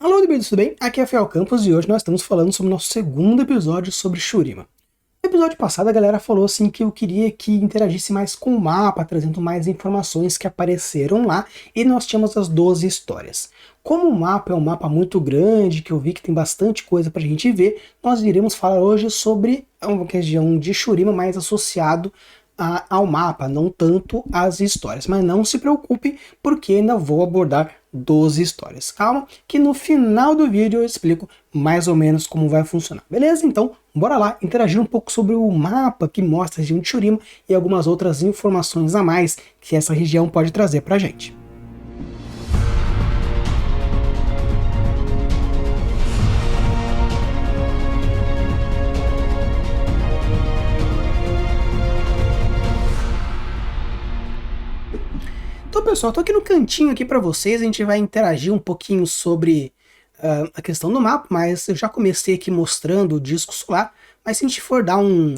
Alô, bem-vindos, tudo bem? Aqui é Fel Campos e hoje nós estamos falando sobre o nosso segundo episódio sobre Shurima. No episódio passado a galera falou assim que eu queria que interagisse mais com o mapa, trazendo mais informações que apareceram lá, e nós tínhamos as 12 histórias. Como o mapa é um mapa muito grande, que eu vi que tem bastante coisa pra gente ver, nós iremos falar hoje sobre uma região de Shurima mais associado ao mapa, não tanto às histórias. Mas não se preocupe, porque ainda vou abordar 12 histórias. Calma, que no final do vídeo eu explico mais ou menos como vai funcionar. Beleza? Então, bora lá interagir um pouco sobre o mapa que mostra a região de Shurima e algumas outras informações a mais que essa região pode trazer pra gente. Então, pessoal, tô aqui no cantinho aqui para vocês, a gente vai interagir um pouquinho sobre a questão do mapa, mas eu já comecei aqui mostrando o disco solar, mas se a gente for dar um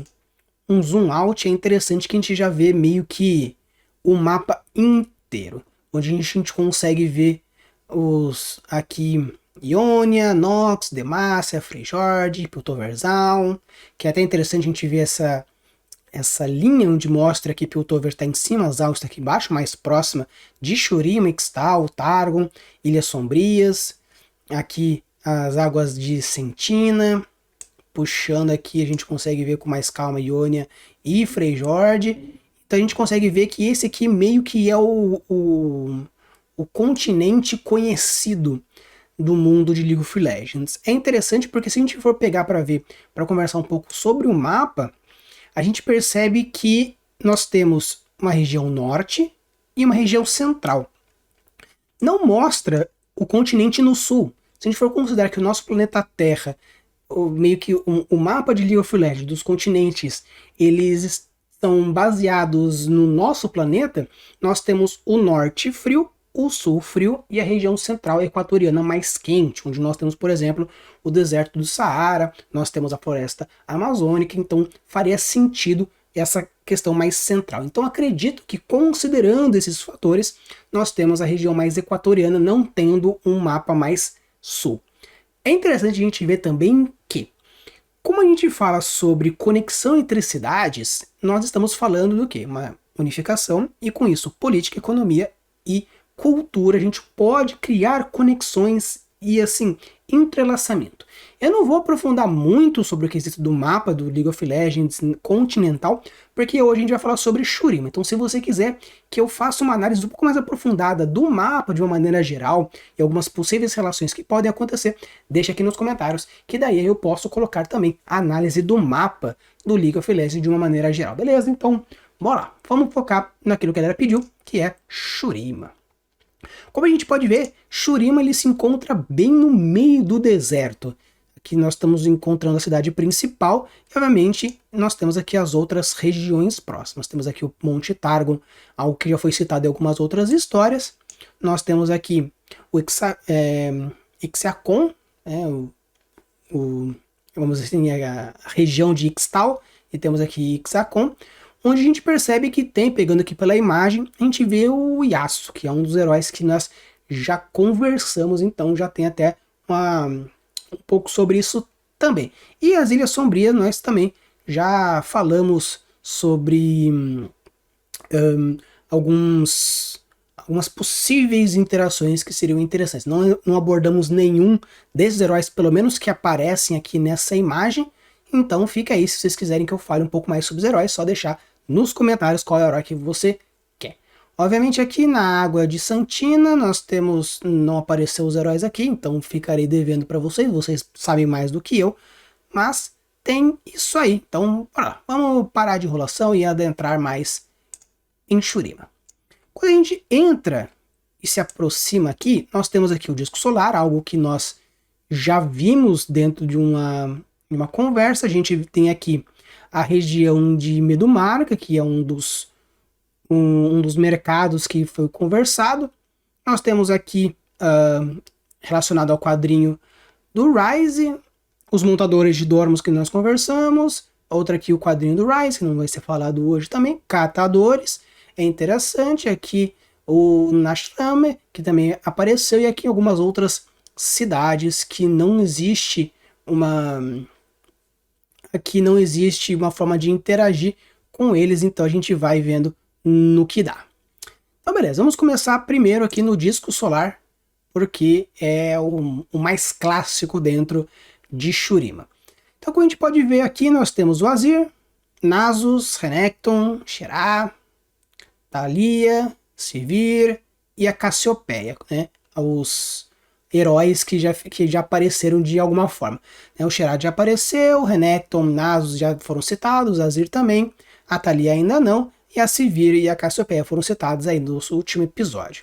zoom out, é interessante que a gente já vê meio que o mapa inteiro, onde a gente consegue ver os aqui Ionia, Nox, Demacia, Freyjord, Piltoverzal, que é até interessante a gente ver essa linha onde mostra que Piltover está em cima, Zal está aqui embaixo, mais próxima de Shurima, Ixtal, Targon, Ilhas Sombrias, aqui as águas de Sentina, puxando aqui a gente consegue ver com mais calma Ionia e Freyjord, então a gente consegue ver que esse aqui meio que é o continente conhecido do mundo de League of Legends. É interessante porque se a gente for pegar para ver, para conversar um pouco sobre o mapa, a gente percebe que nós temos uma região norte e uma região central. Não mostra o continente no sul. Se a gente for considerar que o nosso planeta Terra, meio que o mapa de League of Legends dos continentes, eles estão baseados no nosso planeta, nós temos o norte frio, o sul frio e a região central equatoriana mais quente, onde nós temos, por exemplo, o deserto do Saara, nós temos a floresta amazônica, então faria sentido essa questão mais central. Então acredito que, considerando esses fatores, nós temos a região mais equatoriana não tendo um mapa mais sul. É interessante a gente ver também que, como a gente fala sobre conexão entre cidades, nós estamos falando do quê? Uma unificação e, com isso, política, economia e cultura, a gente pode criar conexões e assim, entrelaçamento. Eu não vou aprofundar muito sobre o quesito do mapa do League of Legends continental, porque hoje a gente vai falar sobre Shurima. Então se você quiser que eu faça uma análise um pouco mais aprofundada do mapa de uma maneira geral e algumas possíveis relações que podem acontecer, deixa aqui nos comentários, que daí eu posso colocar também a análise do mapa do League of Legends de uma maneira geral, beleza? Então, bora lá, vamos focar naquilo que a galera pediu, que é Shurima. Como a gente pode ver, Shurima ele se encontra bem no meio do deserto. Aqui nós estamos encontrando a cidade principal e, obviamente, nós temos aqui as outras regiões próximas. Temos aqui o Monte Targon, algo que já foi citado em algumas outras histórias. Nós temos aqui o Ixiacon, vamos dizer assim, a região de Ixtal, e temos aqui Ixiacon, onde a gente percebe que tem, pegando aqui pela imagem, a gente vê o Yasuo, que é um dos heróis que nós já conversamos, então já tem até um pouco sobre isso também. E as Ilhas Sombrias nós também já falamos sobre algumas possíveis interações que seriam interessantes. Não abordamos nenhum desses heróis, pelo menos que aparecem aqui nessa imagem, então fica aí, se vocês quiserem que eu fale um pouco mais sobre os heróis, só deixar nos comentários qual é o herói que você quer. Obviamente aqui na Água de Sentina nós temos, não apareceu os heróis aqui, então ficarei devendo para vocês sabem mais do que eu, mas tem isso aí. Então bora lá, vamos parar de enrolação e adentrar mais em Shurima. Quando a gente entra e se aproxima aqui, nós temos aqui o disco solar, algo que nós já vimos dentro de uma conversa. A gente tem aqui a região de Medumarca, que é um dos mercados que foi conversado. Nós temos aqui, relacionado ao quadrinho do Rise, os montadores de Dormos que nós conversamos. Outra aqui o quadrinho do Rise, que não vai ser falado hoje também. Catadores, é interessante. Aqui o Nashrame, que também apareceu. E aqui algumas outras cidades que não existe uma forma de interagir com eles, então a gente vai vendo no que dá. Então beleza, vamos começar primeiro aqui no disco solar, porque é o mais clássico dentro de Shurima. Então como a gente pode ver aqui, nós temos o Azir, Nasus, Renekton, Xerá, Thalia, Sivir e a Cassiopeia, né? Os heróis que já apareceram de alguma forma. O Xerá já apareceu, o Renekton, Nasus já foram citados, o Azir também, a Thalia ainda não, e a Sivir e a Cassiopeia foram citados aí no último episódio.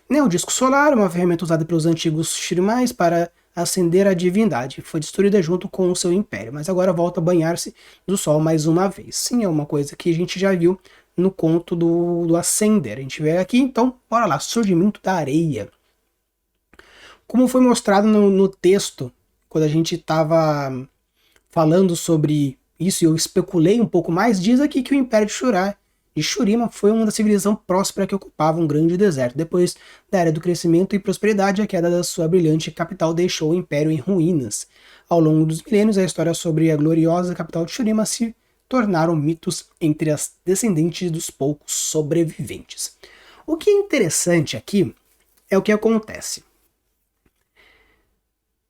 O disco solar é uma ferramenta usada pelos antigos Shirimais para ascender a divindade. Foi destruída junto com o seu império, mas agora volta a banhar-se do sol mais uma vez. Sim, é uma coisa que a gente já viu no conto do Ascender. A gente vê aqui, então, bora lá, surgimento da areia. Como foi mostrado no texto, quando a gente estava falando sobre isso, e eu especulei um pouco mais, diz aqui que o Império de Shurima foi uma civilização próspera que ocupava um grande deserto. Depois da era do crescimento e prosperidade, a queda da sua brilhante capital deixou o Império em ruínas. Ao longo dos milênios, a história sobre a gloriosa capital de Shurima se tornaram mitos entre as descendentes dos poucos sobreviventes. O que é interessante aqui é o que acontece.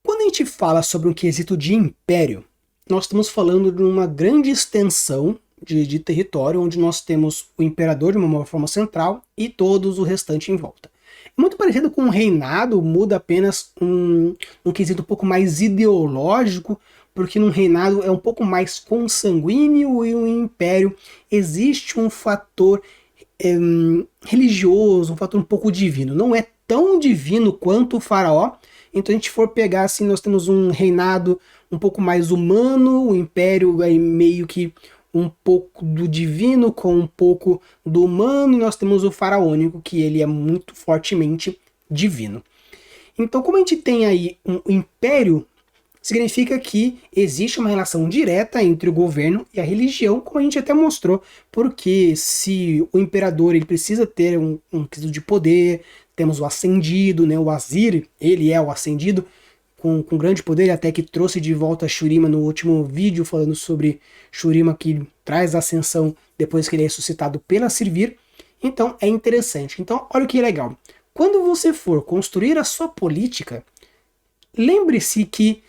Quando a gente fala sobre um quesito de império, nós estamos falando de uma grande extensão de território, onde nós temos o imperador de uma forma central e todos o restante em volta. É muito parecido com um reinado, muda apenas um quesito um pouco mais ideológico, porque num reinado é um pouco mais consanguíneo e um império existe um fator religioso, um fator um pouco divino. Não é tão divino quanto o faraó. Então, a gente for pegar assim, nós temos um reinado um pouco mais humano, o império é meio que um pouco do divino com um pouco do humano, e nós temos o faraônico, que ele é muito fortemente divino. Então, como a gente tem aí um império, significa que existe uma relação direta entre o governo e a religião, como a gente até mostrou, porque se o imperador ele precisa ter um quesito de poder, temos o ascendido, né, o Azir, ele é o ascendido, com grande poder, até que trouxe de volta Shurima no último vídeo, falando sobre Shurima que traz a ascensão depois que ele é ressuscitado pela Sivir. Então é interessante. Então olha que legal. Quando você for construir a sua política, lembre-se que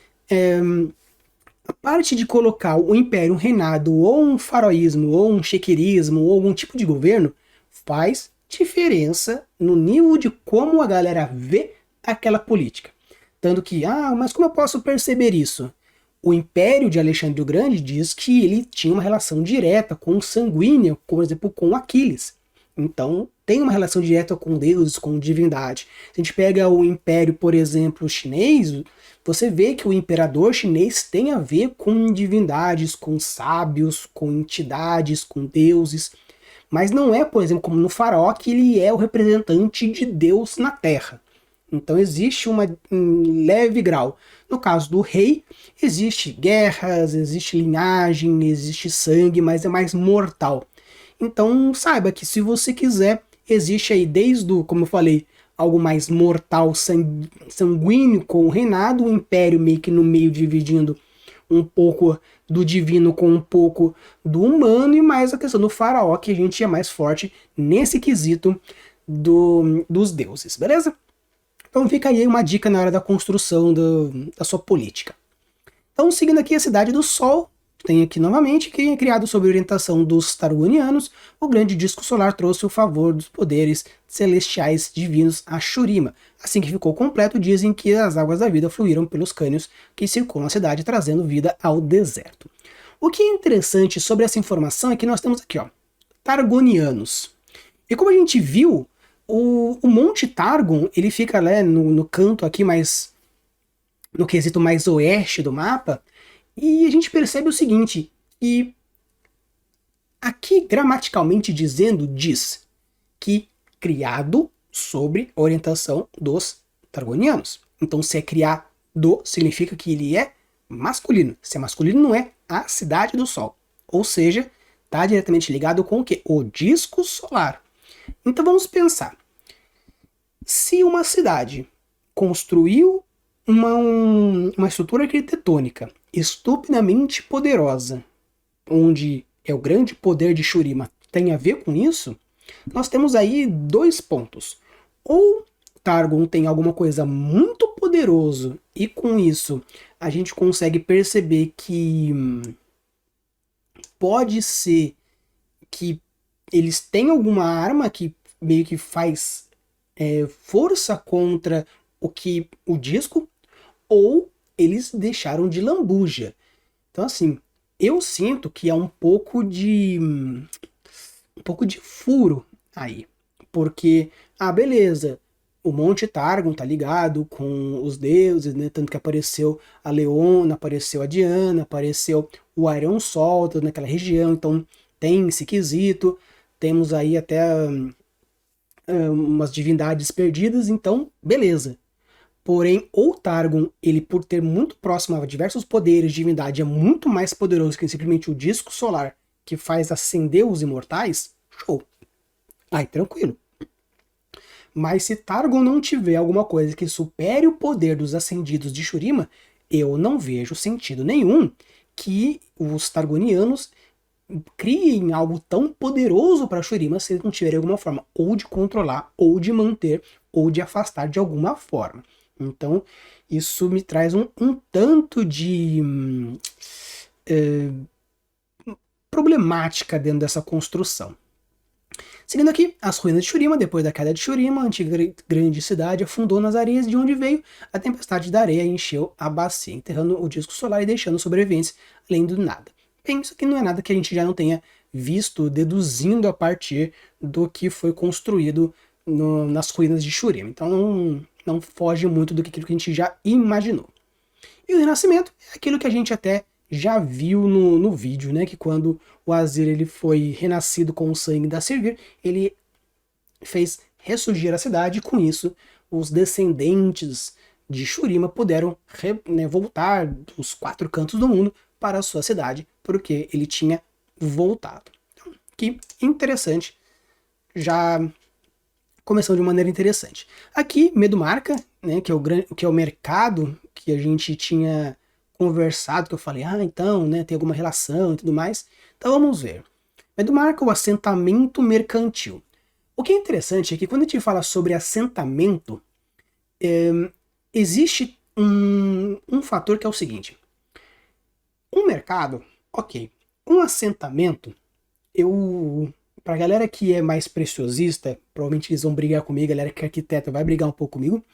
a parte de colocar o império, um reinado, ou um faraoísmo, ou um chequirismo, ou algum tipo de governo, faz diferença no nível de como a galera vê aquela política. Tanto que, mas como eu posso perceber isso? O Império de Alexandre o Grande diz que ele tinha uma relação direta com o sanguíneo, por exemplo, com Aquiles. Então, tem uma relação direta com deuses, com divindade. Se a gente pega o Império, por exemplo, chinês, você vê que o imperador chinês tem a ver com divindades, com sábios, com entidades, com deuses. Mas não é, por exemplo, como no faraó, que ele é o representante de Deus na Terra. Então existe um leve grau. No caso do rei, existe guerras, existe linhagem, existe sangue, mas é mais mortal. Então saiba que se você quiser, existe aí desde, como eu falei, algo mais mortal, sanguíneo com o reinado, o império meio que no meio dividindo um pouco do divino com um pouco do humano, e mais a questão do faraó, que a gente é mais forte nesse quesito dos deuses, beleza? Então fica aí uma dica na hora da construção da sua política. Então, seguindo aqui a Cidade do Sol, tem aqui novamente, que é criado sob orientação dos Targonianos, o grande disco solar trouxe o favor dos poderes celestiais divinos a Shurima. Assim que ficou completo, dizem que as águas da vida fluíram pelos cânions que circulam a cidade, trazendo vida ao deserto. O que é interessante sobre essa informação é que nós temos aqui, Targonianos. E como a gente viu, o Monte Targon, ele fica no canto aqui mais, no quesito mais oeste do mapa, e a gente percebe o seguinte, que aqui gramaticalmente dizendo, diz que criado sobre a orientação dos Targonianos. Então se é criado, significa que ele é masculino. Se é masculino, não é a Cidade do Sol. Ou seja, está diretamente ligado com o quê? O disco solar. Então vamos pensar. Se uma cidade construiu uma estrutura arquitetônica estupidamente poderosa, onde é o grande poder de Shurima, tem a ver com isso, nós temos aí dois pontos. Ou Targon tem alguma coisa muito poderoso e com isso a gente consegue perceber que pode ser que eles têm alguma arma que meio que faz força contra o disco, ou eles deixaram de lambuja. Então assim, eu sinto que é um pouco de furo aí, porque beleza, o Monte Targon tá ligado com os deuses, né? Tanto que apareceu a Leona, apareceu a Diana, apareceu o Aerion Sol naquela região, então tem esse quesito. Temos aí até umas divindades perdidas, então beleza. Porém, o Targon, ele por ter muito próximo a diversos poderes de divindade, é muito mais poderoso que simplesmente o disco solar que faz acender os imortais. Show. Aí, tranquilo. Mas se Targon não tiver alguma coisa que supere o poder dos ascendidos de Shurima, eu não vejo sentido nenhum que os Targonianos criem algo tão poderoso para Shurima se eles não tiverem alguma forma ou de controlar, ou de manter, ou de afastar de alguma forma. Então, isso me traz um tanto de problemática dentro dessa construção. Seguindo aqui, as ruínas de Shurima. Depois da queda de Shurima, a antiga grande cidade afundou nas areias de onde veio a tempestade da areia e encheu a bacia, enterrando o disco solar e deixando sobreviventes além do nada. Bem, isso aqui não é nada que a gente já não tenha visto, deduzindo a partir do que foi construído nas ruínas de Shurima. Então não foge muito do que aquilo que a gente já imaginou. E o renascimento é aquilo que a gente até já viu no vídeo, né? Que quando o Azir ele foi renascido com o sangue da Sirvir, ele fez ressurgir a cidade, e com isso os descendentes de Shurima puderam voltar dos quatro cantos do mundo para a sua cidade, porque ele tinha voltado. Então, que interessante, já começando de maneira interessante. Aqui, Medumarca, né, que é o mercado que a gente tinha conversado, que eu falei, então, né, tem alguma relação e tudo mais. Então vamos ver. Medumarca, o assentamento mercantil. O que é interessante é que quando a gente fala sobre assentamento, existe um fator que é o seguinte. Um mercado, ok. Um assentamento, pra galera que é mais preciosista, provavelmente eles vão brigar comigo, a galera que é arquiteta vai brigar um pouco comigo.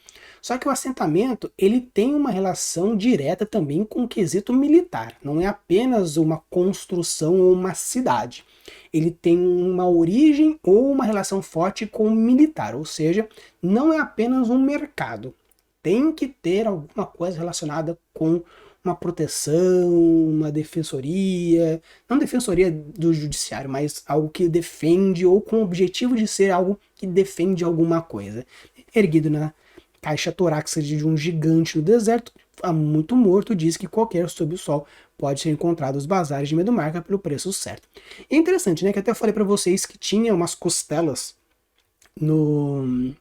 Só que o assentamento, ele tem uma relação direta também com o quesito militar. Não é apenas uma construção ou uma cidade. Ele tem uma origem ou uma relação forte com o militar. Ou seja, não é apenas um mercado. Tem que ter alguma coisa relacionada com uma proteção, uma defensoria, não defensoria do judiciário, mas algo que defende ou com o objetivo de ser algo que defende alguma coisa. Erguido na caixa torácica de um gigante no deserto, há muito morto, diz que qualquer sob o sol pode ser encontrado nos bazares de Medumarca pelo preço certo. E é interessante, né, que até falei para vocês que tinha umas costelas no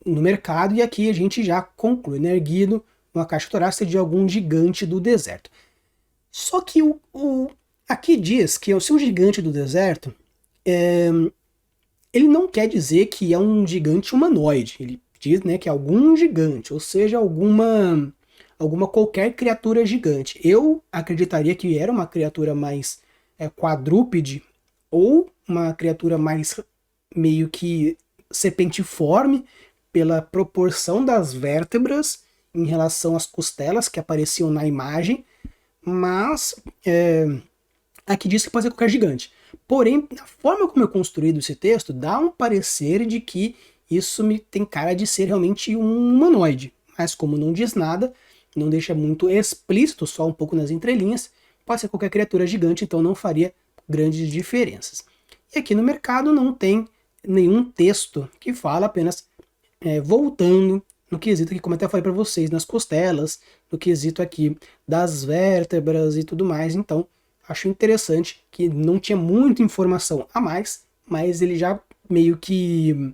mercado, e aqui a gente já conclui, né, erguido uma caixa torácica de algum gigante do deserto. Só que aqui diz que se um gigante do deserto, ele não quer dizer que é um gigante humanoide. Ele diz, né, que é algum gigante, ou seja, alguma qualquer criatura gigante. Eu acreditaria que era uma criatura mais quadrúpede, ou uma criatura mais meio que serpentiforme, pela proporção das vértebras em relação às costelas que apareciam na imagem, mas aqui diz que pode ser qualquer gigante. Porém, na forma como é construído esse texto, dá um parecer de que isso me tem cara de ser realmente um humanoide. Mas como não diz nada, não deixa muito explícito, só um pouco nas entrelinhas, pode ser qualquer criatura gigante, então não faria grandes diferenças. E aqui no mercado não tem nenhum texto que fala, apenas voltando no quesito aqui, como eu até falei para vocês, nas costelas, no quesito aqui das vértebras e tudo mais. Então, acho interessante que não tinha muita informação a mais, mas ele já meio que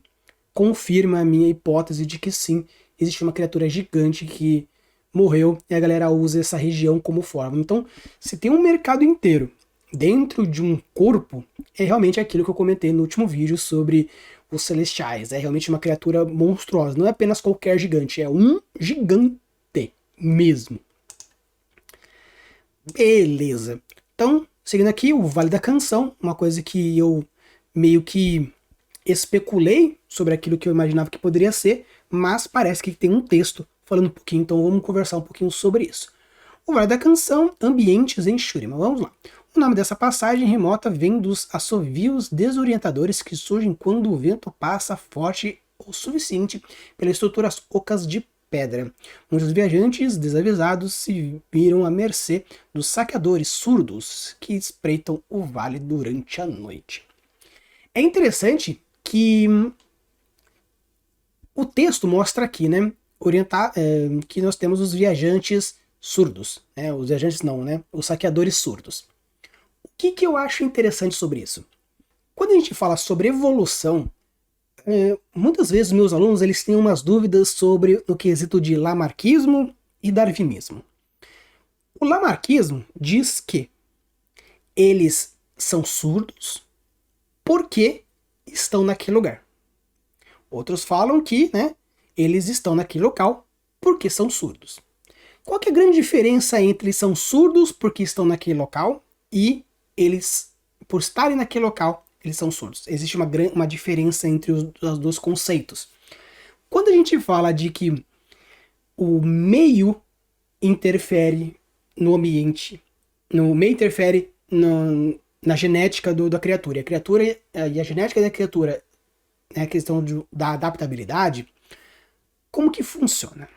confirma a minha hipótese de que sim, existe uma criatura gigante que morreu e a galera usa essa região como forma. Então, se tem um mercado inteiro dentro de um corpo, é realmente aquilo que eu comentei no último vídeo sobre os celestiais. É realmente uma criatura monstruosa, não é apenas qualquer gigante, é um gigante mesmo. Beleza. Então, seguindo aqui, o Vale da Canção, uma coisa que eu meio que especulei sobre aquilo que eu imaginava que poderia ser, mas parece que tem um texto falando um pouquinho, então vamos conversar um pouquinho sobre isso. O Vale da Canção, ambientes em Shurima. Vamos lá. O nome dessa passagem remota vem dos assovios desorientadores que surgem quando o vento passa forte o suficiente pelas estruturas ocas de pedra. Muitos viajantes desavisados se viram à mercê dos saqueadores surdos que espreitam o vale durante a noite. É interessante que o texto mostra aqui, né, que nós temos os viajantes surdos, né, os viajantes não, né, os saqueadores surdos. O que eu acho interessante sobre isso? Quando a gente fala sobre evolução, muitas vezes meus alunos eles têm umas dúvidas sobre o quesito de lamarquismo e darwinismo. O lamarquismo diz que eles são surdos porque estão naquele lugar. Outros falam que, né, eles estão naquele local porque são surdos. Qual que é a grande diferença entre eles são surdos porque estão naquele local e eles, por estarem naquele local, eles são surdos? Existe uma diferença entre os dois conceitos. Quando a gente fala de que o meio interfere no ambiente, no meio interfere na genética da criatura, e a genética da criatura, né, a questão da adaptabilidade, como que funciona?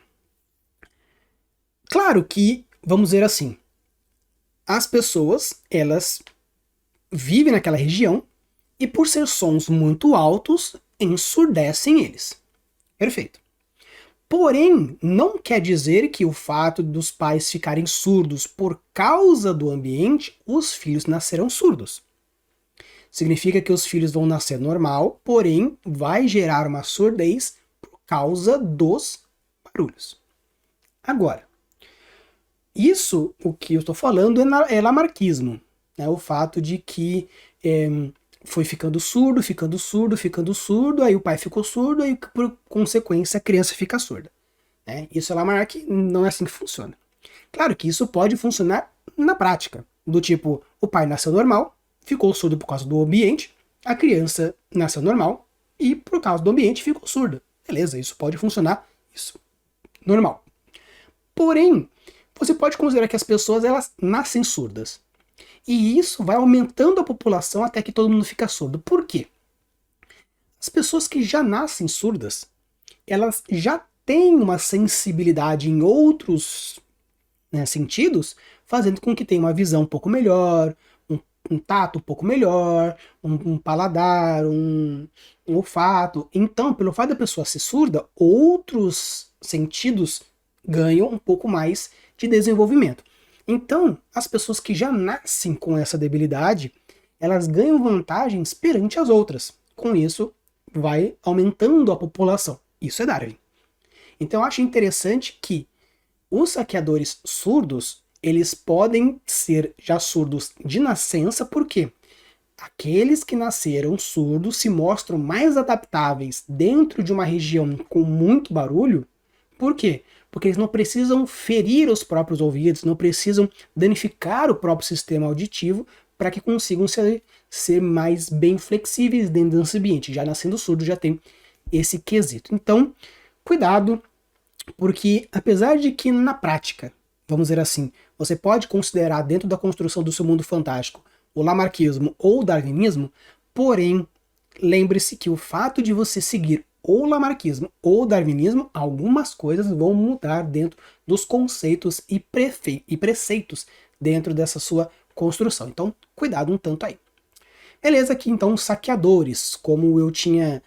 Claro que, vamos dizer assim, as pessoas, elas vivem naquela região e por ser sons muito altos, ensurdecem eles. Perfeito. Porém, não quer dizer que o fato dos pais ficarem surdos por causa do ambiente, os filhos nascerão surdos. Significa que os filhos vão nascer normal, porém vai gerar uma surdez por causa dos barulhos. Agora, isso, o que eu estou falando, é lamarquismo. Né? O fato de que foi ficando surdo, aí o pai ficou surdo, aí por consequência a criança fica surda. Né? Isso é Lamarck, não é assim que funciona. Claro que isso pode funcionar na prática, do tipo, o pai nasceu normal, ficou surdo por causa do ambiente, a criança nasceu normal e por causa do ambiente ficou surda. Beleza, isso pode funcionar, isso normal. Porém, você pode considerar que as pessoas elas nascem surdas. E isso vai aumentando a população até que todo mundo fica surdo. Por quê? As pessoas que já nascem surdas, elas já têm uma sensibilidade em outros, né, sentidos, fazendo com que tenha uma visão um pouco melhor, um tato um pouco melhor, um paladar, um olfato. Então, pelo fato da pessoa ser surda, outros sentidos ganham um pouco mais de desenvolvimento. Então, as pessoas que já nascem com essa debilidade, elas ganham vantagens perante as outras. Com isso, vai aumentando a população. Isso é Darwin. Então, eu acho interessante que os saqueadores surdos, eles podem ser já surdos de nascença, porque aqueles que nasceram surdos se mostram mais adaptáveis dentro de uma região com muito barulho. Por quê? Porque eles não precisam ferir os próprios ouvidos, não precisam danificar o próprio sistema auditivo para que consigam ser mais bem flexíveis dentro desse ambiente. Já nascendo surdo já tem esse quesito. Então, cuidado, porque apesar de que na prática, vamos dizer assim, você pode considerar dentro da construção do seu mundo fantástico o lamarquismo ou o darwinismo, porém, lembre-se que o fato de você seguir ou lamarquismo ou darwinismo, algumas coisas vão mudar dentro dos conceitos e preceitos dentro dessa sua construção. Então, cuidado um tanto aí. Beleza, aqui então os saqueadores, como eu tinha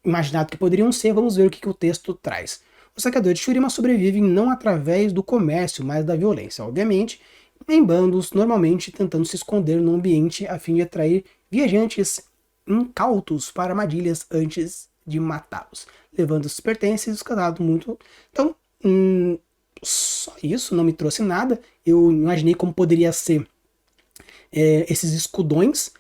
imaginado que poderiam ser, vamos ver o que o texto traz. Os saqueadores de Shurima sobrevivem não através do comércio, mas da violência, obviamente, em bandos, normalmente tentando se esconder no ambiente a fim de atrair viajantes incautos para armadilhas antes de matá-los, levando os pertences e escalado muito. Então, só isso não me trouxe nada. Eu imaginei como poderia ser esses escudões.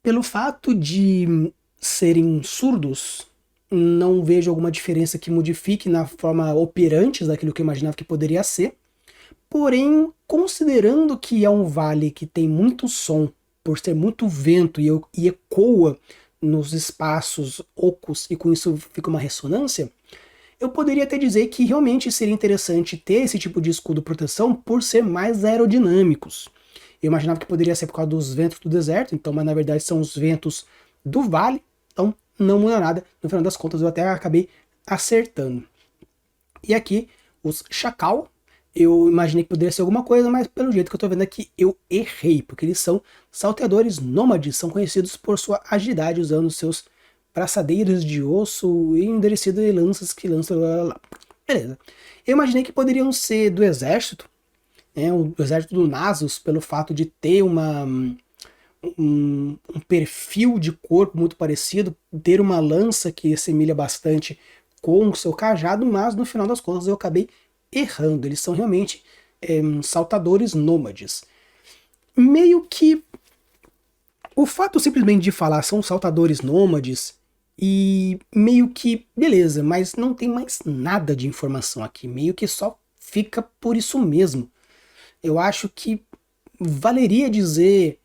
Pelo fato de serem surdos, não vejo alguma diferença que modifique na forma operante daquilo que eu imaginava que poderia ser. Porém, considerando que é um vale que tem muito som, por ter muito vento e ecoa nos espaços ocos e com isso fica uma ressonância, eu poderia até dizer que realmente seria interessante ter esse tipo de escudo proteção por ser mais aerodinâmicos. Eu imaginava que poderia ser por causa dos ventos do deserto, então, mas na verdade são os ventos do vale, então não muda nada. No final das contas, eu até acabei acertando. E aqui, os chacal, eu imaginei que poderia ser alguma coisa, mas pelo jeito que eu tô vendo aqui, eu errei, porque eles são salteadores nômades, são conhecidos por sua agilidade usando seus braçadeiras de osso e endereçado de lanças que lançam lá. Beleza. Eu imaginei que poderiam ser do exército, o exército do Nasus, pelo fato de ter um perfil de corpo muito parecido, ter uma lança que assemelha bastante com o seu cajado, mas no final das contas eu acabei errando. Eles são realmente saltadores nômades. Meio que o fato simplesmente de falar são saltadores nômades e meio que beleza, mas não tem mais nada de informação aqui, meio que só fica por isso mesmo. Eu acho que valeria dizer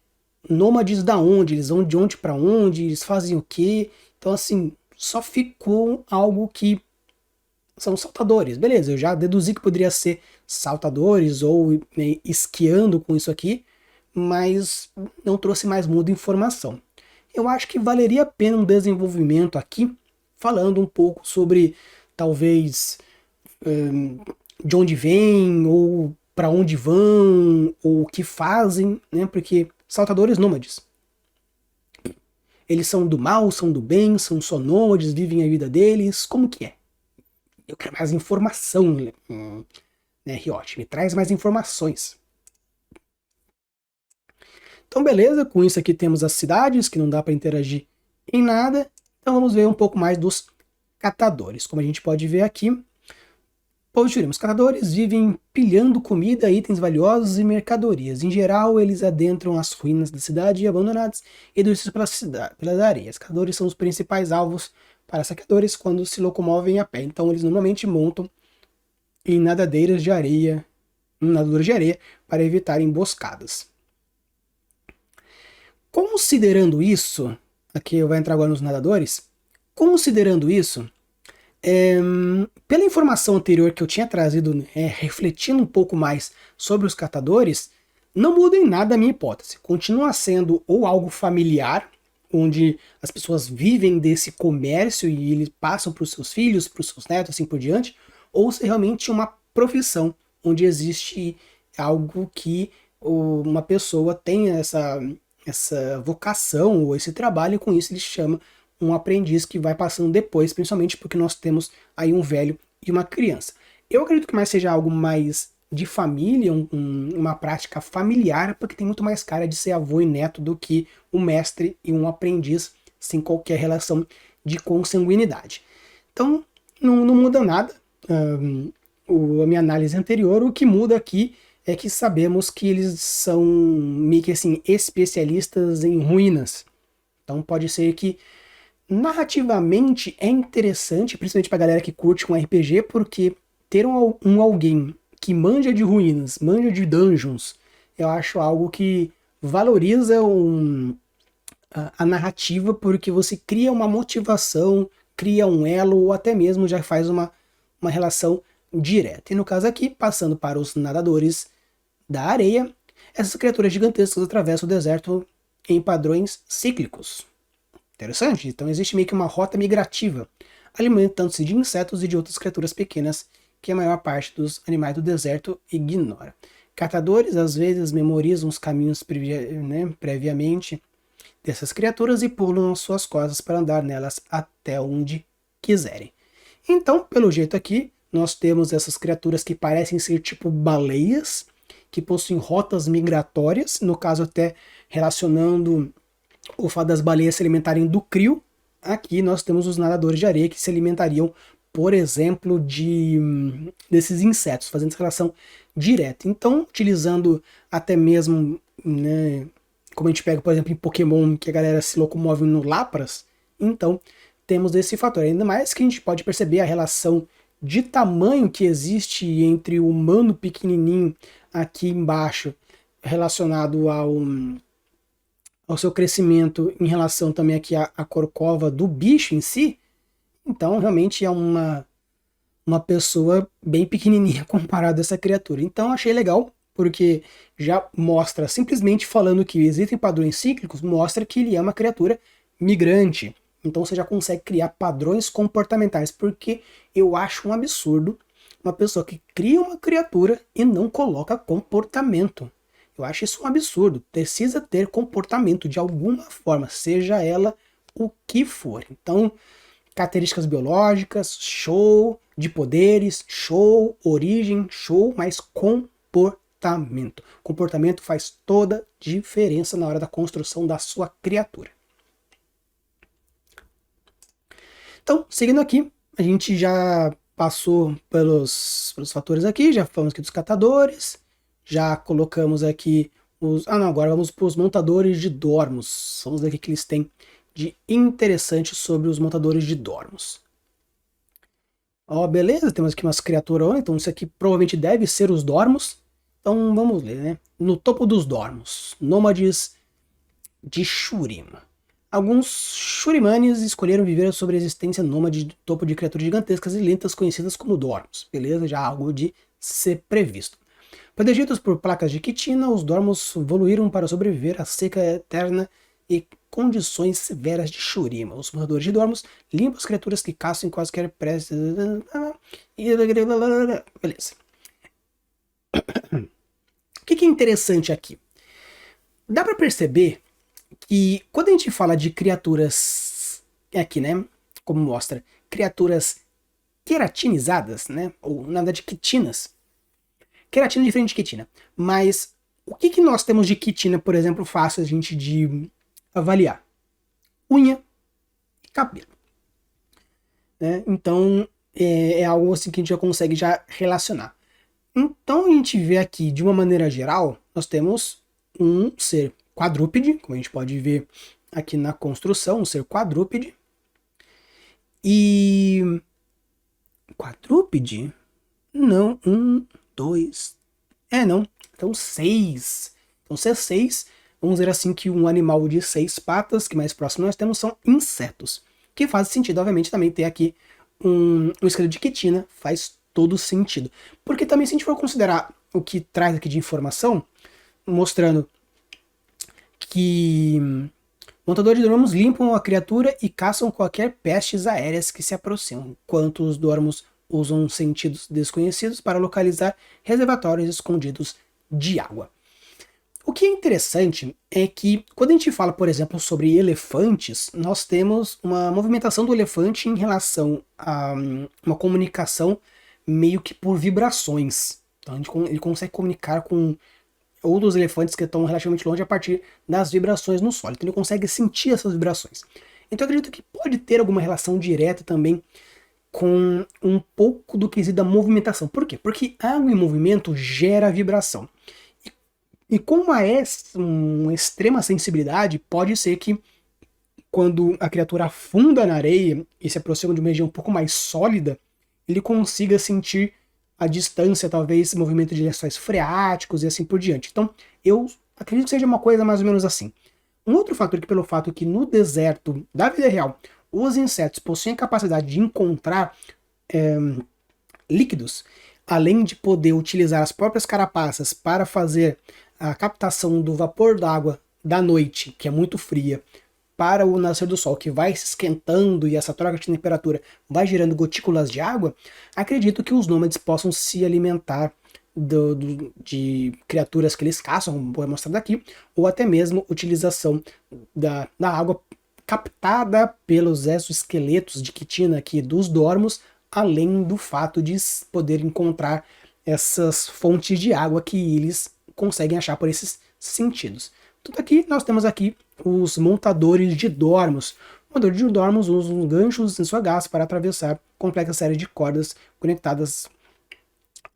nômades da onde, eles vão de onde para onde, eles fazem o quê. Então assim, só ficou algo que são saltadores. Beleza, eu já deduzi que poderia ser saltadores ou esquiando com isso aqui, mas não trouxe mais muita informação. Eu acho que valeria a pena um desenvolvimento aqui, falando um pouco sobre talvez de onde vem, ou para onde vão, ou o que fazem, né? Porque saltadores nômades. Eles são do mal, são do bem, são só nômades, vivem a vida deles, como que é? Eu quero mais informação, né, Riot? Me traz mais informações. Então, beleza, com isso aqui temos as cidades, que não dá para interagir em nada. Então vamos ver um pouco mais dos catadores. Como a gente pode ver aqui, os catadores vivem pilhando comida, itens valiosos e mercadorias. Em geral, eles adentram as ruínas da cidade abandonadas e descidos pelas areias. Catadores são os principais alvos para saqueadores quando se locomovem a pé. Então eles normalmente montam em nadadeiras de areia, nadaduras de areia, para evitar emboscadas. Considerando isso, aqui eu vou entrar agora nos nadadores, considerando isso, pela informação anterior que eu tinha trazido, refletindo um pouco mais sobre os catadores, não muda em nada a minha hipótese. Continua sendo ou algo familiar, onde as pessoas vivem desse comércio e eles passam para os seus filhos, para os seus netos, assim por diante, ou se realmente uma profissão, onde existe algo que uma pessoa tem essa vocação ou esse trabalho, e com isso ele chama um aprendiz que vai passando depois, principalmente porque nós temos aí um velho e uma criança. Eu acredito que mais seja algo mais de família, uma prática familiar, porque tem muito mais cara de ser avô e neto do que um mestre e um aprendiz, sem qualquer relação de consanguinidade. Então, não muda nada a minha análise anterior. O que muda aqui é que sabemos que eles são meio que assim, especialistas em ruínas. Então pode ser que narrativamente é interessante, principalmente pra galera que curte um RPG, porque ter um alguém que manja de ruínas, manja de dungeons, eu acho algo que valoriza a narrativa, porque você cria uma motivação, cria um elo, ou até mesmo já faz uma relação direta. E no caso aqui, passando para os nadadores da areia, essas criaturas gigantescas atravessam o deserto em padrões cíclicos. Interessante, então existe meio que uma rota migrativa, alimentando-se de insetos e de outras criaturas pequenas que a maior parte dos animais do deserto ignora. Catadores às vezes memorizam os caminhos previamente dessas criaturas e pulam as suas costas para andar nelas até onde quiserem. Então, pelo jeito aqui, nós temos essas criaturas que parecem ser tipo baleias, que possuem rotas migratórias, no caso até relacionando o fato das baleias se alimentarem do crio, aqui nós temos os nadadores de areia que se alimentariam, por exemplo, desses insetos, fazendo essa relação direta. Então, utilizando até mesmo, né, como a gente pega, por exemplo, em Pokémon, que a galera se locomove no Lapras, então temos esse fator. Ainda mais que a gente pode perceber a relação de tamanho que existe entre o humano pequenininho aqui embaixo, relacionado ao seu crescimento em relação também aqui à corcova do bicho em si. Então realmente é uma pessoa bem pequenininha comparado a essa criatura. Então achei legal, porque já mostra, simplesmente falando que existem padrões cíclicos, mostra que ele é uma criatura migrante. Então você já consegue criar padrões comportamentais, porque eu acho um absurdo uma pessoa que cria uma criatura e não coloca comportamento. Eu acho isso um absurdo. Precisa ter comportamento de alguma forma, seja ela o que for. Então, características biológicas, show, de poderes, show, origem, show, mas comportamento. Comportamento faz toda diferença na hora da construção da sua criatura. Então, seguindo aqui, a gente já passou pelos fatores aqui, já falamos aqui dos catadores, já colocamos aqui os... agora vamos para os montadores de dormos. Vamos ver o que eles têm de interessante sobre os montadores de dormos. Ó, beleza, temos aqui umas criaturas, então isso aqui provavelmente deve ser os dormos. Então vamos ler, né? No topo dos dormos, nômades de Shurima. Alguns Shurimanes escolheram viver sobre a existência nômade do topo de criaturas gigantescas e lentas conhecidas como dormos. Beleza? Já algo de ser previsto. Protegidos por placas de quitina, os dormos evoluíram para sobreviver à seca eterna e condições severas de Shurima. Os moradores de dormos limpam as criaturas que caçam em quaisquer prestes. Beleza. O que é interessante aqui? Dá para perceber que quando a gente fala de criaturas aqui, né, como mostra, criaturas queratinizadas, né, ou na verdade quitinas. Queratina é diferente de quitina, mas o que nós temos de quitina, por exemplo, fácil a gente de avaliar? Unha e cabelo. Né? Então é algo assim que a gente já consegue já relacionar. Então a gente vê aqui, de uma maneira geral, nós temos um ser quadrúpede, como a gente pode ver aqui na construção, um ser quadrúpede. E... quadrúpede? Não, 1, 2... não. Então 6. Então se é 6, vamos dizer assim que um animal de 6 patas, que mais próximo nós temos são insetos. Que faz sentido, obviamente, também ter aqui um esqueleto de quitina, faz todo sentido. Porque também se a gente for considerar o que traz aqui de informação, mostrando que montadores de dormos limpam a criatura e caçam qualquer pestes aéreas que se aproximam, enquanto os dormos usam sentidos desconhecidos para localizar reservatórios escondidos de água. O que é interessante é que quando a gente fala, por exemplo, sobre elefantes, nós temos uma movimentação do elefante em relação a uma comunicação meio que por vibrações. Então ele consegue comunicar com outros elefantes que estão relativamente longe a partir das vibrações no solo. Então ele consegue sentir essas vibrações. Então eu acredito que pode ter alguma relação direta também com um pouco do quesito da movimentação. Por quê? Porque água em movimento gera vibração. E com uma extrema sensibilidade, pode ser que quando a criatura afunda na areia e se aproxima de uma região um pouco mais sólida, ele consiga sentir a distância, talvez, movimento de lençóis freáticos e assim por diante. Então, eu acredito que seja uma coisa mais ou menos assim. Um outro fator que, pelo fato que no deserto da vida real, os insetos possuem a capacidade de encontrar líquidos, além de poder utilizar as próprias carapaças para fazer a captação do vapor d'água da noite, que é muito fria, para o nascer do sol, que vai se esquentando e essa troca de temperatura vai gerando gotículas de água, acredito que os nômades possam se alimentar de criaturas que eles caçam, como vou mostrar daqui, ou até mesmo utilização da água captada pelos exoesqueletos de quitina aqui dos dormos, além do fato de poder encontrar essas fontes de água que eles conseguem achar por esses sentidos. Tudo aqui, nós temos aqui os montadores de dormos. montador de dormos usa uns ganchos em sua garça para atravessar complexa série de cordas conectadas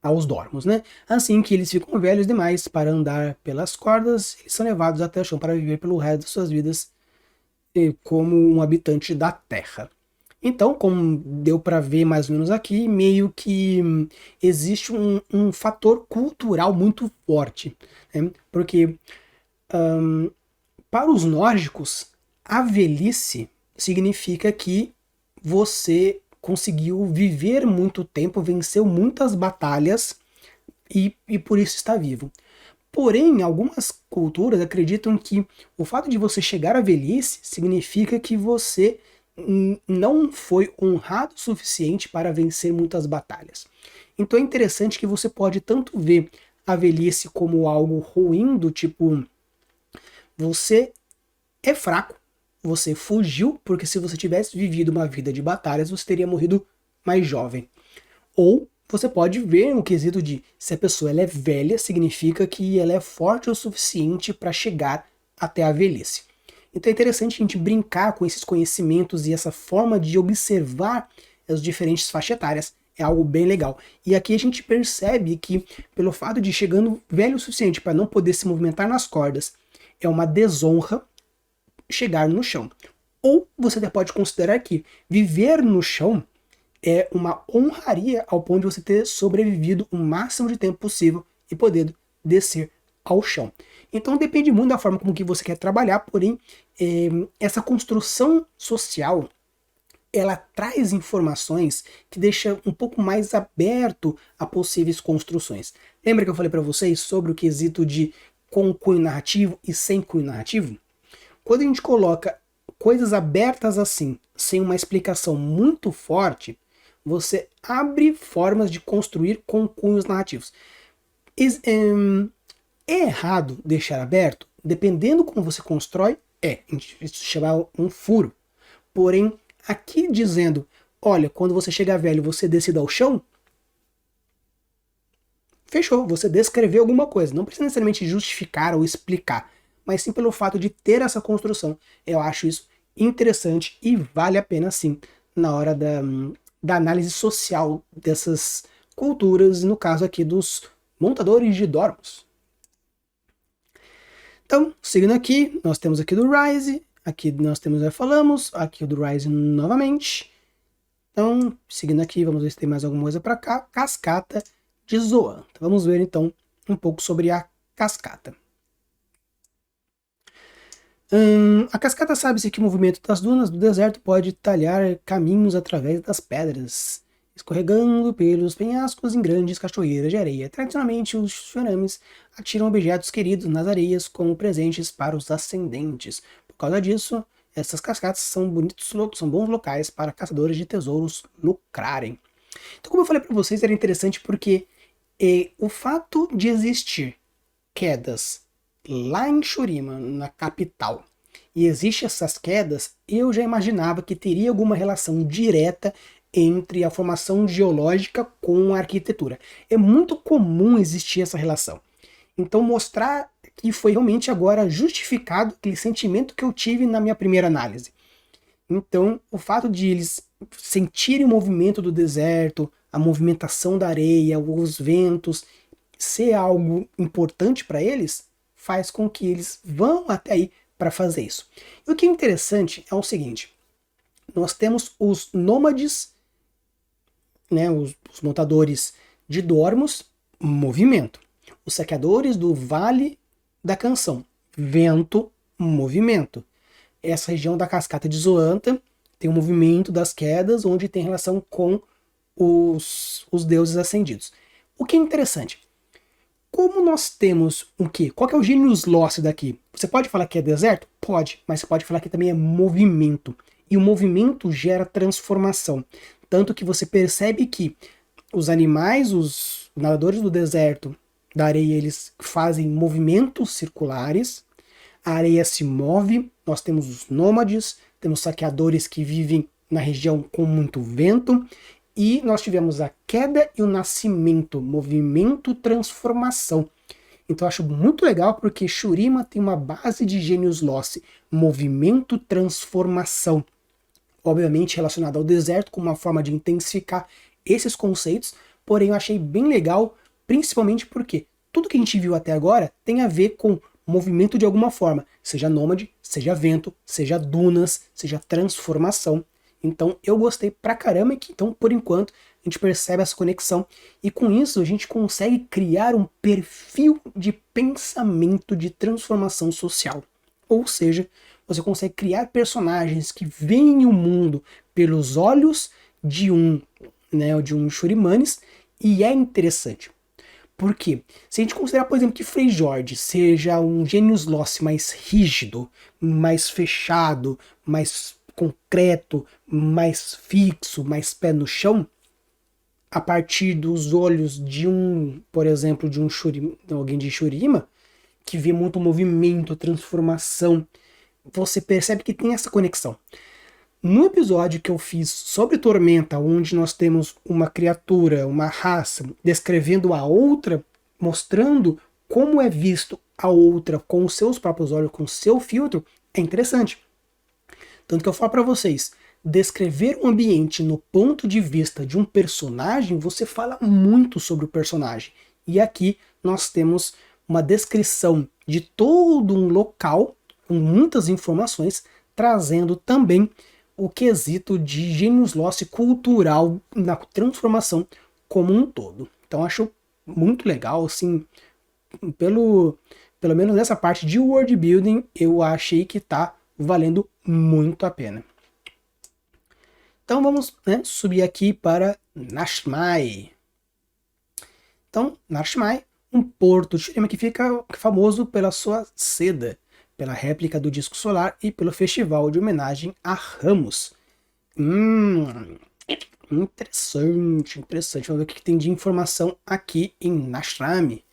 aos dormos, né? Assim que eles ficam velhos demais para andar pelas cordas, eles são levados até o chão para viver pelo resto de suas vidas como um habitante da Terra. Então, como deu para ver mais ou menos aqui, meio que existe um fator cultural muito forte, né? Porque para os nórdicos, a velhice significa que você conseguiu viver muito tempo, venceu muitas batalhas e por isso está vivo. Porém, algumas culturas acreditam que o fato de você chegar à velhice significa que você não foi honrado o suficiente para vencer muitas batalhas. Então é interessante que você pode tanto ver a velhice como algo ruim, do tipo, você é fraco, você fugiu, porque se você tivesse vivido uma vida de batalhas, você teria morrido mais jovem. Ou você pode ver um quesito de se a pessoa ela é velha, significa que ela é forte o suficiente para chegar até a velhice. Então é interessante a gente brincar com esses conhecimentos e essa forma de observar as diferentes faixas etárias. É algo bem legal. E aqui a gente percebe que, pelo fato de chegando velho o suficiente para não poder se movimentar nas cordas, é uma desonra chegar no chão. Ou você até pode considerar que viver no chão é uma honraria ao ponto de você ter sobrevivido o máximo de tempo possível e poder descer ao chão. Então depende muito da forma como que você quer trabalhar, porém essa construção social ela traz informações que deixa um pouco mais aberto a possíveis construções. Lembra que eu falei para vocês sobre o quesito de com cunho narrativo e sem cunho narrativo? Quando a gente coloca coisas abertas assim, sem uma explicação muito forte, você abre formas de construir com cunhos narrativos. É errado deixar aberto? Dependendo como você constrói, isso chama um furo. Porém, aqui dizendo, olha, quando você chegar velho, você decida ao chão, fechou, você descreveu alguma coisa. Não precisa necessariamente justificar ou explicar, mas sim pelo fato de ter essa construção. Eu acho isso interessante e vale a pena sim, na hora da análise social dessas culturas, no caso aqui dos montadores de dormos. Então, seguindo aqui, nós temos aqui do Rise, aqui nós temos, já falamos, aqui o do Rise novamente. Então, seguindo aqui, vamos ver se tem mais alguma coisa para cá. Cascata de Zoanta. Vamos ver então um pouco sobre a cascata. A cascata sabe-se que o movimento das dunas do deserto pode talhar caminhos através das pedras, escorregando pelos penhascos em grandes cachoeiras de areia. Tradicionalmente, os tsunamis atiram objetos queridos nas areias como presentes para os ascendentes. Por causa disso, essas cascatas são bons locais para caçadores de tesouros lucrarem. Então, como eu falei para vocês, era interessante porque o fato de existir quedas lá em Shurima, na capital, e existem essas quedas, eu já imaginava que teria alguma relação direta entre a formação geológica com a arquitetura. É muito comum existir essa relação. Então mostrar que foi realmente agora justificado aquele sentimento que eu tive na minha primeira análise. Então o fato de eles sentirem o movimento do deserto, a movimentação da areia, os ventos, ser algo importante para eles, faz com que eles vão até aí para fazer isso. E o que é interessante é o seguinte, nós temos os nômades, né, os montadores de dormos, movimento. Os saqueadores do Vale da Canção, vento, movimento. Essa região da cascata de Zoanta tem o movimento das quedas, onde tem relação com os deuses ascendidos. O que é interessante, como nós temos o quê? Qual que é o genius loci daqui? Você pode falar que é deserto? Pode, mas você pode falar que também é movimento. E o movimento gera transformação. Tanto que você percebe que os animais, os nadadores do deserto, da areia, eles fazem movimentos circulares, a areia se move, nós temos os nômades, temos saqueadores que vivem na região com muito vento, e nós tivemos a queda e o nascimento, movimento, transformação. Então eu acho muito legal porque Shurima tem uma base de genius loci, movimento, transformação. obviamente relacionado ao deserto, como uma forma de intensificar esses conceitos, porém eu achei bem legal, principalmente porque tudo que a gente viu até agora tem a ver com movimento de alguma forma, seja nômade, seja vento, seja dunas, seja transformação. Então eu gostei pra caramba, que então por enquanto a gente percebe essa conexão e com isso a gente consegue criar um perfil de pensamento de transformação social. Ou seja, você consegue criar personagens que veem o mundo pelos olhos de um Churimanes, e é interessante. Por quê? Se a gente considerar, por exemplo, que Frei Jorge seja um genius loci mais rígido, mais fechado, mais concreto, mais fixo, mais pé no chão, a partir dos olhos de por exemplo, de alguém de Shurima, que vê muito movimento, transformação, você percebe que tem essa conexão. No episódio que eu fiz sobre Tormenta, onde nós temos uma criatura, uma raça, descrevendo a outra, mostrando como é visto a outra com os seus próprios olhos, com o seu filtro, é interessante. Tanto que eu falo para vocês, descrever um ambiente no ponto de vista de um personagem, você fala muito sobre o personagem. E aqui nós temos uma descrição de todo um local, com muitas informações, trazendo também o quesito de genius loci cultural na transformação como um todo. Então acho muito legal, assim, pelo menos nessa parte de world building, eu achei que tá valendo muito a pena. Então vamos, né, subir aqui para Nashmai. Então, Nashmai, um porto de Shurima que fica famoso pela sua seda, pela réplica do disco solar e pelo festival de homenagem a Ramos. Interessante. Vamos ver o que tem de informação aqui em Nashrami.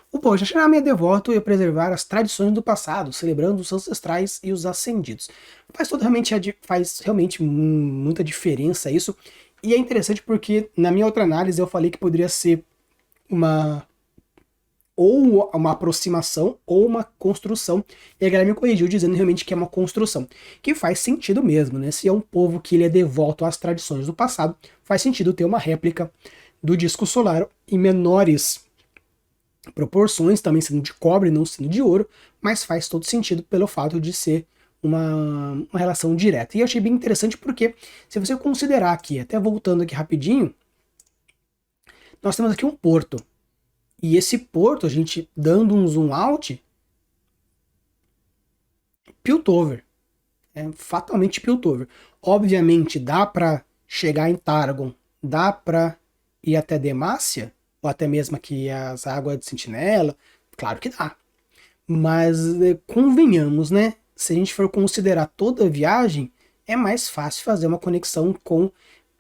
O povo de Nashrami é devoto a preservar as tradições do passado, celebrando os ancestrais e os ascendidos. Faz realmente muita diferença isso. E é interessante porque, na minha outra análise, eu falei que poderia ser uma aproximação ou uma construção, e a galera me corrigiu dizendo realmente que é uma construção, que faz sentido mesmo, né? Se é um povo que ele é devoto às tradições do passado, faz sentido ter uma réplica do disco solar em menores proporções, também sendo de cobre, não sendo de ouro, mas faz todo sentido pelo fato de ser uma relação direta. E eu achei bem interessante porque, se você considerar aqui, até voltando aqui rapidinho, nós temos aqui um porto. E esse porto, a gente dando um zoom out, Piltover. É fatalmente Piltover. Obviamente dá para chegar em Targon, dá para ir até Demacia, ou até mesmo aqui as águas de Sentinela, claro que dá. Mas convenhamos, né? Se a gente for considerar toda a viagem, é mais fácil fazer uma conexão com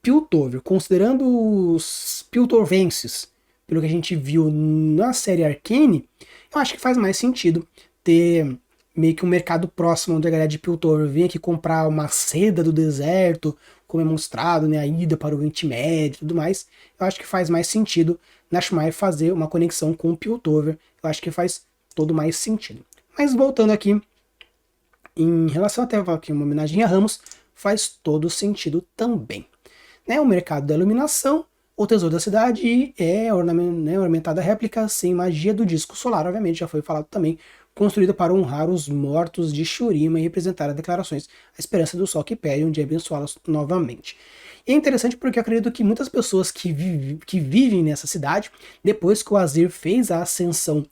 Piltover. Considerando os Piltovenses, pelo que a gente viu na série Arcane, eu acho que faz mais sentido ter meio que um mercado próximo onde a galera de Piltover vem aqui comprar uma seda do deserto, como é mostrado, né, a ida para o Oriente Médio e tudo mais. Eu acho que faz mais sentido Nashmai fazer uma conexão com o Piltover. Eu acho que faz todo mais sentido. Mas voltando aqui, em relação até aqui uma homenagem a Ramos, faz todo sentido também. Né, o mercado da iluminação, o tesouro da cidade é ornamentada réplica sem magia do disco solar, obviamente, já foi falado também, construída para honrar os mortos de Shurima e representar as declarações, a esperança do sol que pede um dia abençoá-los novamente. E é interessante porque eu acredito que muitas pessoas que vivem nessa cidade, depois que o Azir fez a ascensão,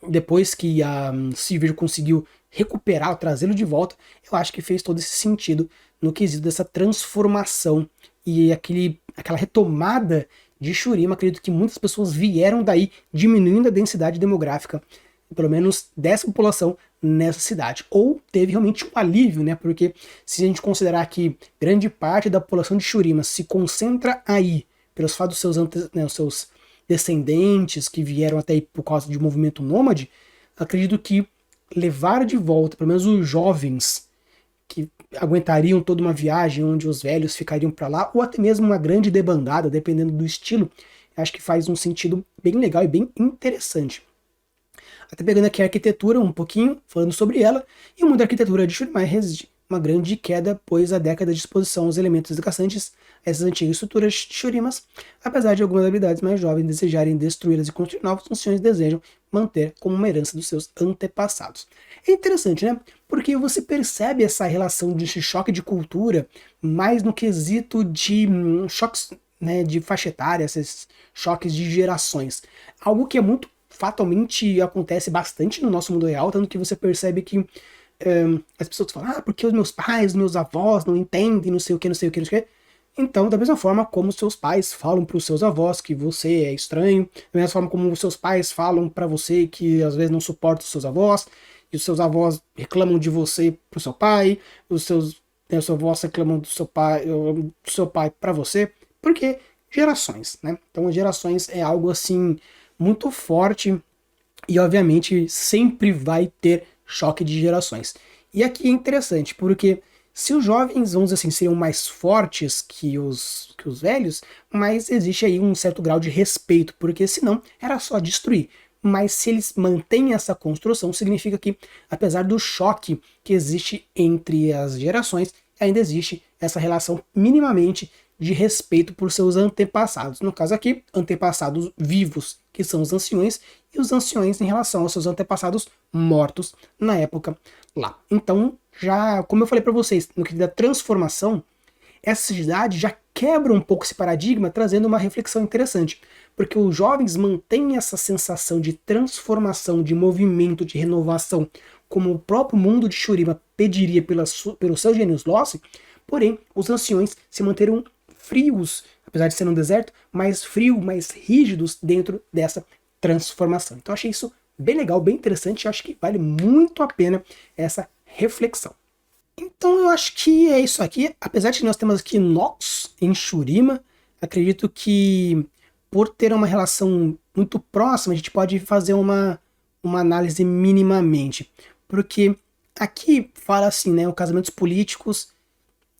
depois que a Sivir conseguiu recuperar, trazê-lo de volta, eu acho que fez todo esse sentido no quesito dessa transformação e aquela retomada de Shurima. Acredito que muitas pessoas vieram daí, diminuindo a densidade demográfica, pelo menos dessa população nessa cidade. Ou teve realmente um alívio, né? Porque se a gente considerar que grande parte da população de Shurima se concentra aí, pelos fatos dos os seus descendentes que vieram até aí por causa de movimento nômade, acredito que levar de volta, pelo menos os jovens, que aguentariam toda uma viagem onde os velhos ficariam para lá, ou até mesmo uma grande debandada, dependendo do estilo, acho que faz um sentido bem legal e bem interessante. Até pegando aqui a arquitetura um pouquinho, falando sobre ela, e o mundo da arquitetura de Shurima uma grande queda, pois a década de exposição aos elementos desgastantes, essas antigas estruturas shurimas, apesar de algumas habilidades mais jovens desejarem destruí-las e construir novas funções, desejam manter como uma herança dos seus antepassados. É interessante, né? Porque você percebe essa relação de choque de cultura mais no quesito de choques, né, de faixa etária, esses choques de gerações. Algo que é muito fatalmente acontece bastante no nosso mundo real, tanto que você percebe que as pessoas falam, porque os meus pais, os meus avós não entendem, não sei o que, não sei o que, não sei o que. Então, da mesma forma como seus pais falam para os seus avós que você é estranho, da mesma forma como os seus pais falam para você que às vezes não suporta os seus avós, e os seus avós reclamam de você pro seu pai, seus avós reclamam do seu pai para você, porque gerações, né? Então, gerações é algo assim muito forte e obviamente sempre vai ter choque de gerações. E aqui é interessante, porque se os jovens, vamos dizer assim, seriam mais fortes que os velhos, mas existe aí um certo grau de respeito, porque senão era só destruir. Mas se eles mantêm essa construção, significa que, apesar do choque que existe entre as gerações, ainda existe essa relação minimamente de respeito por seus antepassados. No caso aqui, antepassados vivos, que são os anciões, e os anciões em relação aos seus antepassados mortos na época lá. Então, já, como eu falei para vocês, no que da transformação, essa cidade já quebra um pouco esse paradigma, trazendo uma reflexão interessante, porque os jovens mantêm essa sensação de transformação, de movimento, de renovação, como o próprio mundo de Shurima pediria pelo seu Genius Lost, porém, os anciões se manteram frios, apesar de ser um deserto, mais frio, mais rígidos dentro dessa transformação. Então achei isso bem legal, bem interessante, e acho que vale muito a pena essa reflexão. Então eu acho que é isso aqui, apesar de nós temos aqui Nox em Shurima, acredito que por ter uma relação muito próxima, a gente pode fazer uma análise minimamente, porque aqui fala assim, né, os casamentos políticos,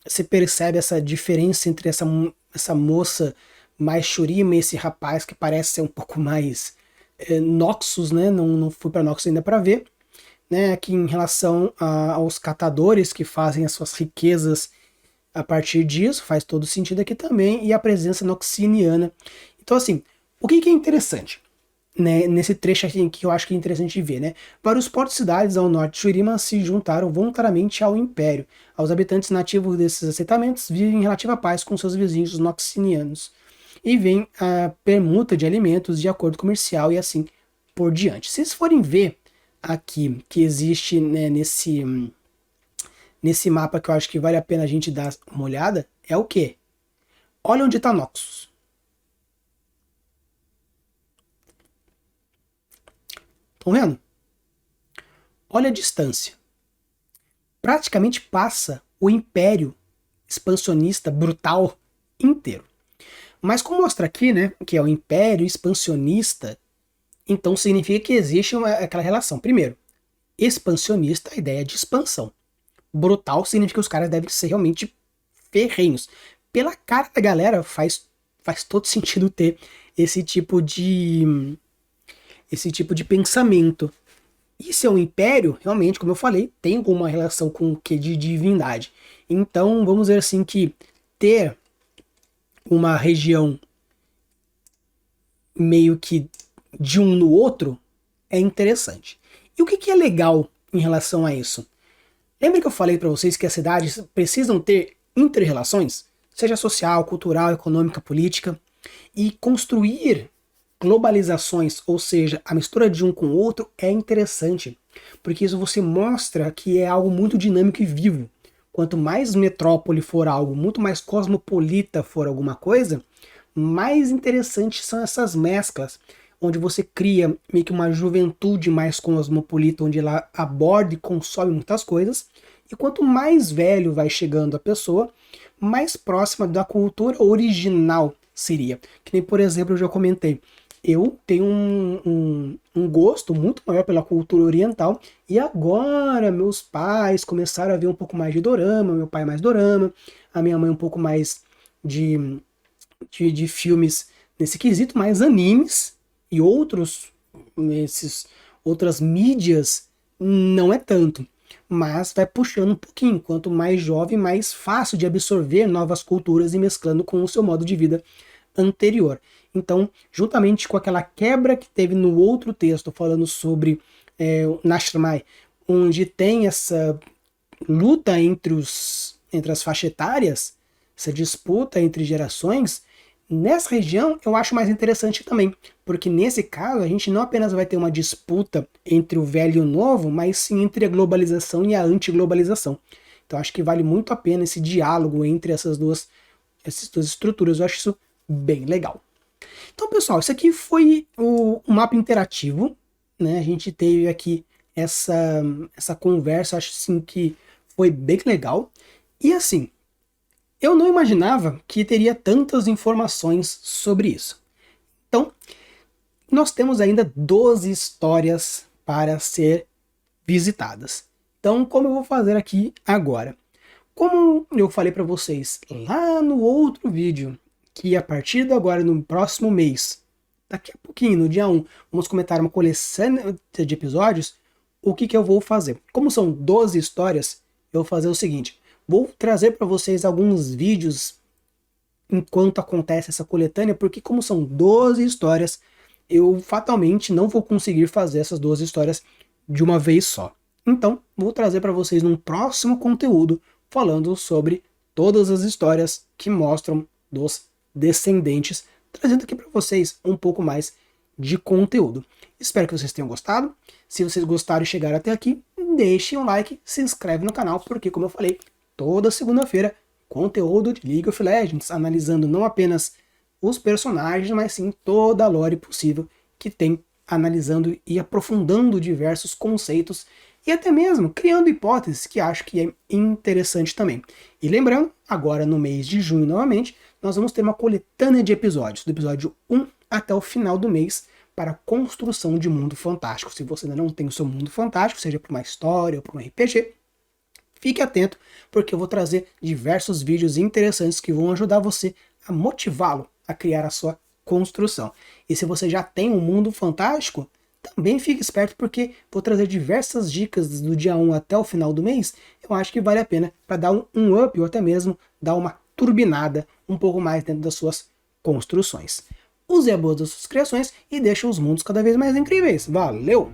você percebe essa diferença entre essa moça mais Shurima e esse rapaz que parece ser um pouco mais Noxus, né? Não fui para Noxus ainda para ver, né? Aqui em relação aos catadores que fazem as suas riquezas a partir disso, faz todo sentido aqui também, e a presença noxiniana. Então, assim, o que é interessante? Né, nesse trecho aqui que eu acho que é interessante de ver, né? Vários portos-cidades ao norte de Shurima se juntaram voluntariamente ao Império. Os habitantes nativos desses assentamentos vivem em relativa paz com seus vizinhos noxinianos. E vem a permuta de alimentos de acordo comercial e assim por diante. Se vocês forem ver aqui que existe, né, nesse mapa que eu acho que vale a pena a gente dar uma olhada, é o quê? Olha onde está Noxus. Estão vendo? Olha a distância. Praticamente passa o império expansionista brutal inteiro. Mas como mostra aqui, né, que é o império expansionista, então significa que existe aquela relação. Primeiro, expansionista, a ideia de expansão. Brutal significa que os caras devem ser realmente ferrenhos. Pela cara da galera, faz todo sentido ter esse tipo de pensamento. E se é um império, realmente, como eu falei, tem alguma relação com o que de divindade. Então, vamos dizer assim que ter uma região meio que de um no outro é interessante. E o que é legal em relação a isso? Lembra que eu falei para vocês que as cidades precisam ter inter-relações, seja social, cultural, econômica, política, e construir globalizações, ou seja, a mistura de um com o outro é interessante, porque isso você mostra que é algo muito dinâmico e vivo. Quanto mais metrópole for algo, muito mais cosmopolita for alguma coisa, mais interessantes são essas mesclas, onde você cria meio que uma juventude mais cosmopolita, onde ela aborda e consome muitas coisas, e quanto mais velho vai chegando a pessoa, mais próxima da cultura original seria. Que nem, por exemplo, eu já comentei, eu tenho um gosto muito maior pela cultura oriental, e agora meus pais começaram a ver um pouco mais de dorama, meu pai mais dorama, a minha mãe um pouco mais de filmes nesse quesito, mais animes e outras mídias não é tanto. mas vai puxando um pouquinho. Quanto mais jovem, mais fácil de absorver novas culturas e mesclando com o seu modo de vida anterior. Então, juntamente com aquela quebra que teve no outro texto, falando sobre o Nashramai, onde tem essa luta entre as faixas etárias, essa disputa entre gerações, nessa região eu acho mais interessante também, porque nesse caso a gente não apenas vai ter uma disputa entre o velho e o novo, mas sim entre a globalização e a antiglobalização. Então acho que vale muito a pena esse diálogo entre essas duas estruturas, eu acho isso bem legal. Então pessoal, isso aqui foi o mapa interativo, né? A gente teve aqui essa conversa, acho assim que foi bem legal. E assim, eu não imaginava que teria tantas informações sobre isso. Então, nós temos ainda 12 histórias para ser visitadas. Então, como eu vou fazer aqui agora? Como eu falei para vocês lá no outro vídeo, que a partir de agora, no próximo mês, daqui a pouquinho, no dia 1, vamos comentar uma coleção de episódios, o que eu vou fazer? Como são 12 histórias, eu vou fazer o seguinte, vou trazer para vocês alguns vídeos enquanto acontece essa coletânea, porque como são 12 histórias, eu fatalmente não vou conseguir fazer essas 12 histórias de uma vez só. Então, vou trazer para vocês num próximo conteúdo falando sobre todas as histórias que mostram dos descendentes, trazendo aqui para vocês um pouco mais de conteúdo. Espero que vocês tenham gostado. Se vocês gostaram e chegaram até aqui, deixem um like, se inscreve no canal, porque como eu falei, toda segunda-feira, conteúdo de League of Legends, analisando não apenas os personagens, mas sim toda a lore possível que tem, analisando e aprofundando diversos conceitos e até mesmo criando hipóteses que acho que é interessante também. E lembrando, agora no mês de junho novamente, nós vamos ter uma coletânea de episódios, do episódio 1 até o final do mês, para a construção de mundo fantástico. Se você ainda não tem o seu mundo fantástico, seja para uma história ou para um RPG, fique atento, porque eu vou trazer diversos vídeos interessantes que vão ajudar você a motivá-lo a criar a sua construção. E se você já tem um mundo fantástico, também fique esperto, porque vou trazer diversas dicas do dia 1 até o final do mês. Eu acho que vale a pena para dar um up ou até mesmo dar uma turbinada um pouco mais dentro das suas construções. Use a boa das suas criações e deixe os mundos cada vez mais incríveis. Valeu!